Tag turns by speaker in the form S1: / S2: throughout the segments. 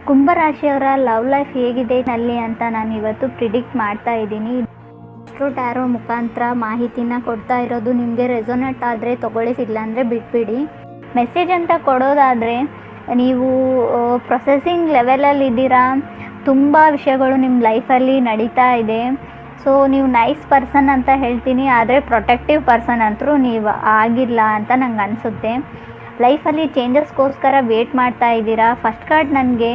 S1: ಕುಂಭರಾಶಿಯವರ love life ಹೇಗಿದೆ ನಲ್ಲಿ ಅಂತ ನಾನು ಇವತ್ತು ಪ್ರಿಡಿಕ್ಟ್ ಮಾಡ್ತಾ ಇದ್ದೀನಿ. ಅಸ್ಟ್ರೋ ಟ್ಯಾರೋ ಮುಖಾಂತರ ಮಾಹಿತಿನ ಕೊಡ್ತಾ ಇರೋದು. ನಿಮಗೆ ರೆಸೊನೇಟ್ ಆದರೆ ತೊಗೊಳ್ಳಿ, ಇಲ್ಲಾಂದರೆ ಬಿಟ್ಬಿಡಿ. ಮೆಸೇಜ್ ಅಂತ ಕೊಡೋದಾದರೆ, ನೀವು ಪ್ರೊಸೆಸಿಂಗ್ ಲೆವೆಲಲ್ಲಿ ಇದ್ದೀರಾ, ತುಂಬ ವಿಷಯಗಳು ನಿಮ್ಮ ಲೈಫಲ್ಲಿ ನಡೀತಾ ಇದೆ. ಸೊ ನೀವು ನೈಸ್ ಪರ್ಸನ್ ಅಂತ ಹೇಳ್ತೀನಿ, ಆದರೆ ಪ್ರೊಟೆಕ್ಟಿವ್ ಪರ್ಸನ್ ಅಂತರೂ ನೀವು ಆಗಿಲ್ಲ ಅಂತ ನಂಗೆ ಅನಿಸುತ್ತೆ. ಲೈಫಲ್ಲಿ ಚೇಂಜಸ್ಗೋಸ್ಕರ ವೇಟ್ ಮಾಡ್ತಾ ಇದ್ದೀರಾ. ಫಸ್ಟ್ ಕಾರ್ಡ್ ನನಗೆ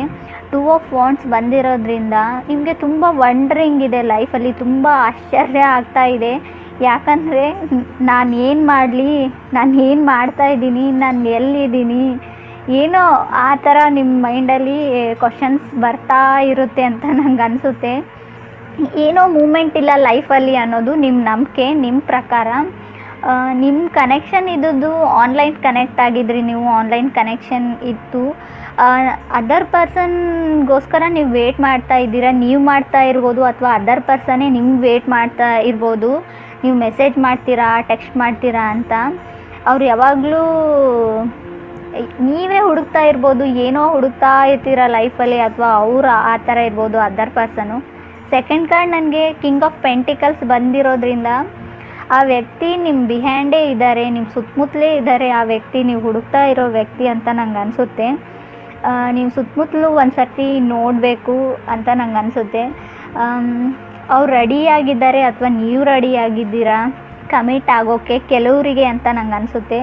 S1: 2 ಆಫ್ ವಾಂಡ್ಸ್ ಬಂದಿರೋದ್ರಿಂದ ನಿಮಗೆ ತುಂಬ ವಂಡ್ರಿಂಗ್ ಇದೆ. ಲೈಫಲ್ಲಿ ತುಂಬ ಆಶ್ಚರ್ಯ ಆಗ್ತಾ ಇದೆ. ಯಾಕಂದರೆ ನಾನು ಏನು ಮಾಡಲಿ, ನಾನು ಏನು ಮಾಡ್ತಾಯಿದ್ದೀನಿ, ನಾನು ಎಲ್ಲಿದ್ದೀನಿ, ಏನೋ ಆ ಥರ ನಿಮ್ಮ ಮೈಂಡಲ್ಲಿ ಕ್ವಶನ್ಸ್ ಬರ್ತಾ ಇರುತ್ತೆ ಅಂತ ನಂಗೆ ಅನಿಸುತ್ತೆ. ಏನೋ ಮೂಮೆಂಟ್ ಇಲ್ಲ ಲೈಫಲ್ಲಿ ಅನ್ನೋದು ನಿಮ್ಮ ನಂಬಿಕೆ. ನಿಮ್ಮ ಪ್ರಕಾರ ನಿಮ್ಮ ಕನೆಕ್ಷನ್ ಇದ್ದದ್ದು ಆನ್ಲೈನ್ ಕನೆಕ್ಟ್ ಆಗಿದ್ರಿ, ನೀವು ಆನ್ಲೈನ್ ಕನೆಕ್ಷನ್ ಇತ್ತು. ಅದರ್ ಪರ್ಸನ್ಗೋಸ್ಕರ ನೀವು ವೇಟ್ ಮಾಡ್ತಾ ಇದ್ದೀರಾ. ನೀವು ಮಾಡ್ತಾ ಇರ್ಬೋದು, ಅಥವಾ ಅದರ್ ಪರ್ಸನ್ನೇ ನಿಮ್ಗೆ ವೇಟ್ ಮಾಡ್ತಾ ಇರ್ಬೋದು. ನೀವು ಮೆಸೇಜ್ ಮಾಡ್ತೀರಾ, ಟೆಕ್ಸ್ಟ್ ಮಾಡ್ತೀರಾ ಅಂತ. ಅವ್ರು ಯಾವಾಗಲೂ ನೀವೇ ಹುಡುಕ್ತಾ ಇರ್ಬೋದು, ಏನೋ ಹುಡುಕ್ತಾ ಇರ್ತೀರ ಲೈಫಲ್ಲಿ, ಅಥವಾ ಅವರು ಆ ಥರ ಇರ್ಬೋದು ಅದರ್ ಪರ್ಸನು. ಸೆಕೆಂಡ್ ಕಾರ್ಡ್ ನನಗೆ ಕಿಂಗ್ ಆಫ್ ಪೆಂಟಿಕಲ್ಸ್ ಬಂದಿರೋದ್ರಿಂದ ಆ ವ್ಯಕ್ತಿ ನಿಮ್ಮ ಬಿಹ್ಯಾಂಡೇ ಇದ್ದಾರೆ, ನಿಮ್ಮ ಸುತ್ತಮುತ್ತಲೇ ಇದ್ದಾರೆ. ಆ ವ್ಯಕ್ತಿ ನೀವು ಹುಡುಕ್ತಾ ಇರೋ ವ್ಯಕ್ತಿ ಅಂತ ನಂಗೆ ಅನಿಸುತ್ತೆ. ನೀವು ಸುತ್ತಮುತ್ತಲೂ ಒಂದು ಸರ್ತಿ ನೋಡಬೇಕು ಅಂತ ನಂಗೆ ಅನಿಸುತ್ತೆ. ಅವ್ರು ರೆಡಿಯಾಗಿದ್ದಾರೆ, ಅಥವಾ ನೀವು ರೆಡಿಯಾಗಿದ್ದೀರಾ ಕಮಿಟ್ ಆಗೋಕ್ಕೆ ಕೆಲವರಿಗೆ ಅಂತ ನಂಗೆ ಅನಿಸುತ್ತೆ.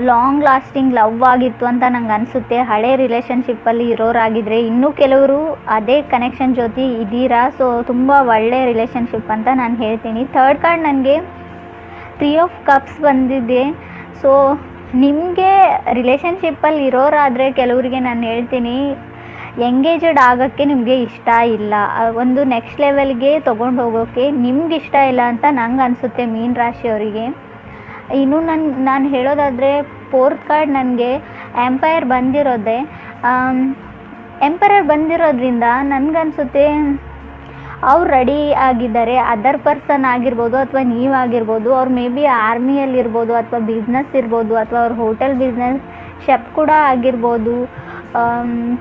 S1: ಲಾಂಗ್ ಲಾಸ್ಟಿಂಗ್ ಲವ್ ಆಗಿತ್ತು ಅಂತ ನಂಗೆ ಅನಿಸುತ್ತೆ. ಹಳೆ ರಿಲೇಷನ್ಶಿಪ್ಪಲ್ಲಿ ಇರೋರಾಗಿದ್ದರೆ, ಇನ್ನೂ ಕೆಲವರು ಅದೇ ಕನೆಕ್ಷನ್ ಜೊತೆ ಇದ್ದೀರಾ. ಸೊ ತುಂಬ ಒಳ್ಳೆ ರಿಲೇಷನ್ಶಿಪ್ ಅಂತ ನಾನು ಹೇಳ್ತೀನಿ. ಥರ್ಡ್ ಕಾರ್ಡ್ ನನಗೆ 3 ಆಫ್ ಕಪ್ಸ್ ಬಂದಿದೆ. ಸೊ ನಿಮಗೆ ರಿಲೇಷನ್ಶಿಪ್ಪಲ್ಲಿ ಇರೋರಾದರೆ ಕೆಲವರಿಗೆ ನಾನು ಹೇಳ್ತೀನಿ, ಎಂಗೇಜಡ್ ಆಗೋಕ್ಕೆ ನಿಮಗೆ ಇಷ್ಟ ಇಲ್ಲ, ಒಂದು ನೆಕ್ಸ್ಟ್ ಲೆವೆಲ್ಗೆ ತೊಗೊಂಡು ಹೋಗೋಕ್ಕೆ ನಿಮ್ಗೆ ಇಷ್ಟ ಇಲ್ಲ ಅಂತ ನಂಗೆ ಅನಿಸುತ್ತೆ ಮೀನ ರಾಶಿಯವರಿಗೆ. ಇನ್ನು ನಾನು ಹೇಳೋದಾದರೆ ಫೋರ್ತ್ ಕಾರ್ಡ್ ನನಗೆ ಎಂಪೈರ್ ಬಂದಿರೋದೆ. ಎಂಪೈರ್ ಬಂದಿರೋದ್ರಿಂದ ನನಗನ್ಸುತ್ತೆ ಅವ್ರು ರೆಡಿ ಆಗಿದ್ದಾರೆ. ಅದರ್ ಪರ್ಸನ್ ಆಗಿರ್ಬೋದು, ಅಥವಾ ನೀವಾಗಿರ್ಬೋದು. ಅವ್ರು ಮೇ ಬಿ ಆರ್ಮಿಯಲ್ಲಿರ್ಬೋದು, ಅಥವಾ ಬಿಸ್ನೆಸ್ ಇರ್ಬೋದು, ಅಥವಾ ಅವ್ರ ಹೋಟೆಲ್ ಬಿಸ್ನೆಸ್ ಶೆಫ್ ಕೂಡ ಆಗಿರ್ಬೋದು.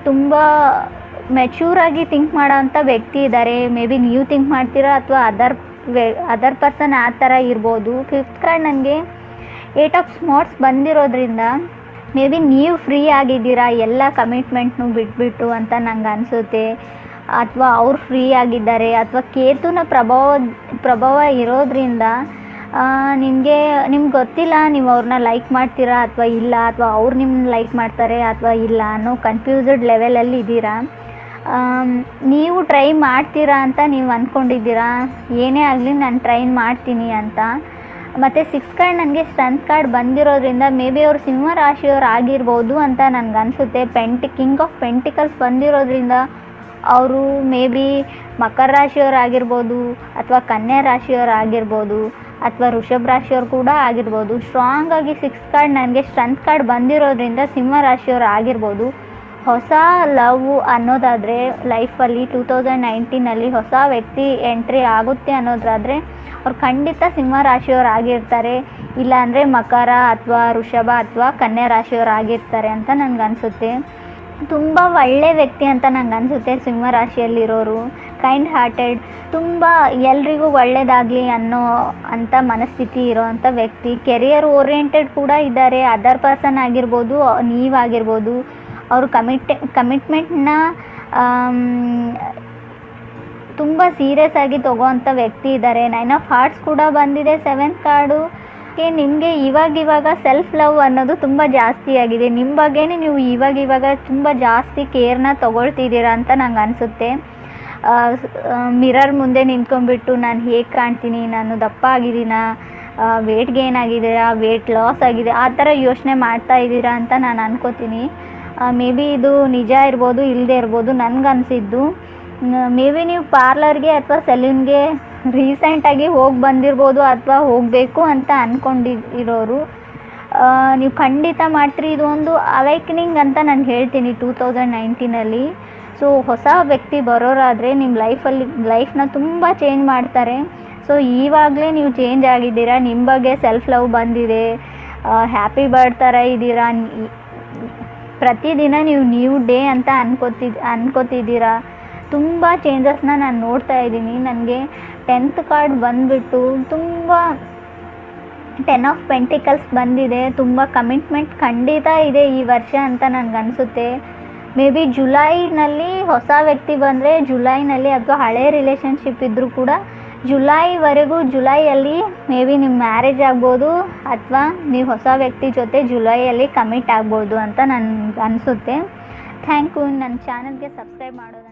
S1: ತುಂಬ ಮೆಚ್ಯೂರಾಗಿ ಥಿಂಕ್ ಮಾಡೋಂಥ ವ್ಯಕ್ತಿ ಇದ್ದಾರೆ. ಮೇ ಬಿ ನೀವು ಥಿಂಕ್ ಮಾಡ್ತೀರಾ, ಅಥವಾ ಅದರ್ ಪರ್ಸನ್ ಆ ಥರ ಇರ್ಬೋದು. ಫಿಫ್ತ್ ಕಾರ್ಡ್ ನನಗೆ 8 ಆಫ್ ಸ್ಮಾರ್ಟ್ಸ್ ಬಂದಿರೋದ್ರಿಂದ ಮೇ ಬಿ ನೀವು ಫ್ರೀ ಆಗಿದ್ದೀರಾ ಎಲ್ಲ ಕಮಿಟ್ಮೆಂಟ್ನು ಬಿಟ್ಬಿಟ್ಟು ಅಂತ ನಂಗೆ ಅನಿಸುತ್ತೆ. ಅಥವಾ ಅವ್ರು ಫ್ರೀ ಆಗಿದ್ದಾರೆ, ಅಥವಾ ಕೇತುನ ಪ್ರಭಾವ ಇರೋದ್ರಿಂದ ನಿಮಗೆ ಗೊತ್ತಿಲ್ಲ ನೀವು ಅವ್ರನ್ನ ಲೈಕ್ ಮಾಡ್ತೀರಾ ಅಥವಾ ಇಲ್ಲ, ಅಥವಾ ಅವ್ರು ನಿಮ್ಮನ್ನ ಲೈಕ್ ಮಾಡ್ತಾರೆ ಅಥವಾ ಇಲ್ಲ ಅನ್ನೋ ಕನ್ಫ್ಯೂಸ್ಡ್ ಲೆವೆಲಲ್ಲಿ ಇದ್ದೀರಾ. ನೀವು ಟ್ರೈ ಮಾಡ್ತೀರಾ ಅಂತ ನೀವು ಅಂದ್ಕೊಂಡಿದ್ದೀರಾ, ಏನೇ ಆಗಲಿ ನಾನು ಟ್ರೈ ಮಾಡ್ತೀನಿ ಅಂತ. ಮತ್ತು 6 ಕಾರ್ಡ್ ನನಗೆ ಸ್ಟ್ರೆಂತ್ ಕಾರ್ಡ್ ಬಂದಿರೋದ್ರಿಂದ ಮೇ ಬಿ ಅವರು ಸಿಂಹ ರಾಶಿಯವ್ರು ಆಗಿರ್ಬೋದು ಅಂತ ನನಗೆ ಅನಿಸುತ್ತೆ. ಕಿಂಗ್ ಆಫ್ ಪೆಂಟಿಕಲ್ಸ್ ಬಂದಿರೋದ್ರಿಂದ ಅವರು ಮೇ ಬಿ ಮಕರ ರಾಶಿಯವ್ರು ಆಗಿರ್ಬೋದು, ಅಥವಾ ಕನ್ಯಾ ರಾಶಿಯವ್ರು ಆಗಿರ್ಬೋದು, ಅಥವಾ ವೃಷಭ ರಾಶಿಯವ್ರು ಕೂಡ ಆಗಿರ್ಬೋದು. ಸ್ಟ್ರಾಂಗಾಗಿ 6 ಕಾರ್ಡ್ ನನಗೆ ಸ್ಟ್ರೆಂತ್ ಕಾರ್ಡ್ ಬಂದಿರೋದ್ರಿಂದ ಸಿಂಹ ರಾಶಿಯವ್ರು ಆಗಿರ್ಬೋದು. ಹೊಸ ಲವ್ ಅನ್ನೋದಾದರೆ ಲೈಫಲ್ಲಿ 2019ನಲ್ಲಿ ಹೊಸ ವ್ಯಕ್ತಿ ಎಂಟ್ರಿ ಆಗುತ್ತೆ ಅನ್ನೋದಾದರೆ ಅವ್ರು ಖಂಡಿತ ಸಿಂಹ ರಾಶಿಯವ್ರು ಆಗಿರ್ತಾರೆ, ಇಲ್ಲಾಂದರೆ ಮಕರ ಅಥವಾ ವೃಷಭ ಅಥವಾ ಕನ್ಯಾ ರಾಶಿಯವ್ರು ಆಗಿರ್ತಾರೆ ಅಂತ ನನಗನ್ಸುತ್ತೆ. ತುಂಬ ಒಳ್ಳೆ ವ್ಯಕ್ತಿ ಅಂತ ನಂಗೆ ಅನಿಸುತ್ತೆ ಸಿಂಹ ರಾಶಿಯಲ್ಲಿರೋರು. ಕೈಂಡ್ ಹಾರ್ಟೆಡ್, ತುಂಬ ಎಲ್ರಿಗೂ ಒಳ್ಳೆಯದಾಗಲಿ ಅಂತ ಮನಸ್ಥಿತಿ ಇರೋವಂಥ ವ್ಯಕ್ತಿ. ಕೆರಿಯರ್ ಓರಿಯೆಂಟೆಡ್ ಕೂಡ ಇದ್ದಾರೆ. ಅದರ್ ಪರ್ಸನ್ ಆಗಿರ್ಬೋದು, ನೀವಾಗಿರ್ಬೋದು. ಅವರು ಕಮಿಟ್ಮೆಂಟ್ನ ತುಂಬ ಸೀರಿಯಸ್ ಆಗಿ ತೊಗೋವಂಥ ವ್ಯಕ್ತಿ ಇದ್ದಾರೆ. 9 ಆಫ್ ಹಾರ್ಟ್ಸ್ ಕೂಡ ಬಂದಿದೆ 7th ಕಾರ್ಡು. ನಿಮಗೆ ಇವಾಗ ಸೆಲ್ಫ್ ಲವ್ ಅನ್ನೋದು ತುಂಬ ಜಾಸ್ತಿ ಆಗಿದೆ. ನಿಮ್ಮ ಬಗ್ಗೆನೇ ನೀವು ಇವಾಗ ತುಂಬ ಜಾಸ್ತಿ ಕೇರ್ನ ತೊಗೊಳ್ತಿದ್ದೀರಾ ಅಂತ ನಂಗೆ ಅನಿಸುತ್ತೆ. ಮಿರರ್ ಮುಂದೆ ನಿಂತ್ಕೊಂಡ್ಬಿಟ್ಟು ನಾನು ಹೇಗೆ ಕಾಣ್ತೀನಿ, ನಾನು ದಪ್ಪ ಆಗಿದ್ದೀನಾ, ವೇಟ್ ಗೇನ್ ಆಗಿದ್ದೀರಾ, ವೇಟ್ ಲಾಸ್ ಆಗಿದೆ, ಆ ಥರ ಯೋಚನೆ ಮಾಡ್ತಾ ಇದ್ದೀರಾ ಅಂತ ನಾನು ಅನ್ಕೋತೀನಿ. ಮೇ ಬಿ ಇದು ನಿಜ ಇರ್ಬೋದು, ಇಲ್ಲದೆ ಇರ್ಬೋದು. ನನಗನ್ಸಿದ್ದು ಮೇ ಬಿ ನೀವು ಪಾರ್ಲರ್ಗೆ ಅಥವಾ ಸೆಲೂನ್ಗೆ ರೀಸೆಂಟಾಗಿ ಹೋಗಿ ಬಂದಿರ್ಬೋದು, ಅಥವಾ ಹೋಗಬೇಕು ಅಂತ ಅಂದ್ಕೊಂಡಿರೋರು ನೀವು ಖಂಡಿತ ಮಾಡ್ತೀರಿ. ಇದು ಒಂದು ಅವೇಕನಿಂಗ್ ಅಂತ ನಾನು ಹೇಳ್ತೀನಿ 2019ನಲ್ಲಿ. ಸೊ ಹೊಸ ವ್ಯಕ್ತಿ ಬರೋರಾದರೆ ನಿಮ್ಮ ಲೈಫ್ನ ತುಂಬ ಚೇಂಜ್ ಮಾಡ್ತಾರೆ. ಸೊ ಇವಾಗಲೇ ನೀವು ಚೇಂಜ್ ಆಗಿದ್ದೀರಾ, ನಿಮ್ಮ ಬಗ್ಗೆ ಸೆಲ್ಫ್ ಲವ್ ಬಂದಿದೆ, ಹ್ಯಾಪಿ ಬರ್ಡ್ ಥರ ಇದ್ದೀರಾ. ಪ್ರತಿದಿನ ನೀವು ನ್ಯೂ ಡೇ ಅಂತ ಅನ್ಕೋತಿದ್ದೀರಾ. ತುಂಬ ಚೇಂಜಸ್ನ ನಾನು ನೋಡ್ತಾ ಇದ್ದೀನಿ. ನನಗೆ 10th ಕಾರ್ಡ್ ಬಂದುಬಿಟ್ಟು ತುಂಬ 10 ಆಫ್ ಪೆಂಟಿಕಲ್ಸ್ ಬಂದಿದೆ. ತುಂಬ ಕಮಿಟ್ಮೆಂಟ್ ಖಂಡಿತ ಇದೆ ಈ ವರ್ಷ ಅಂತ ನನಗನ್ಸುತ್ತೆ. ಮೇ ಬಿ ಜುಲೈನಲ್ಲಿ ಹೊಸ ವ್ಯಕ್ತಿ ಬಂದರೆ ಜುಲೈನಲ್ಲಿ ಅಥವಾ ಹಳೆ ರಿಲೇಷನ್ಶಿಪ್ ಇದ್ದರೂ ಕೂಡ ಜುಲೈಯಲ್ಲಿ ಮೇ ಬಿ ನಿಮ್ಮ ಮ್ಯಾರೇಜ್ ಆಗ್ಬೋದು ಅಥವಾ ನೀವು ಹೊಸ ವ್ಯಕ್ತಿ ಜೊತೆ ಜುಲೈಯಲ್ಲಿ ಕಮಿಟ್ ಆಗ್ಬೋದು ಅಂತ ನನಗೆ ಅನಿಸುತ್ತೆ. Thank you. ನನ್ನ ಚಾನಲ್ಗೆ ಸಬ್ಸ್ಕ್ರೈಬ್ ಮಾಡೋದು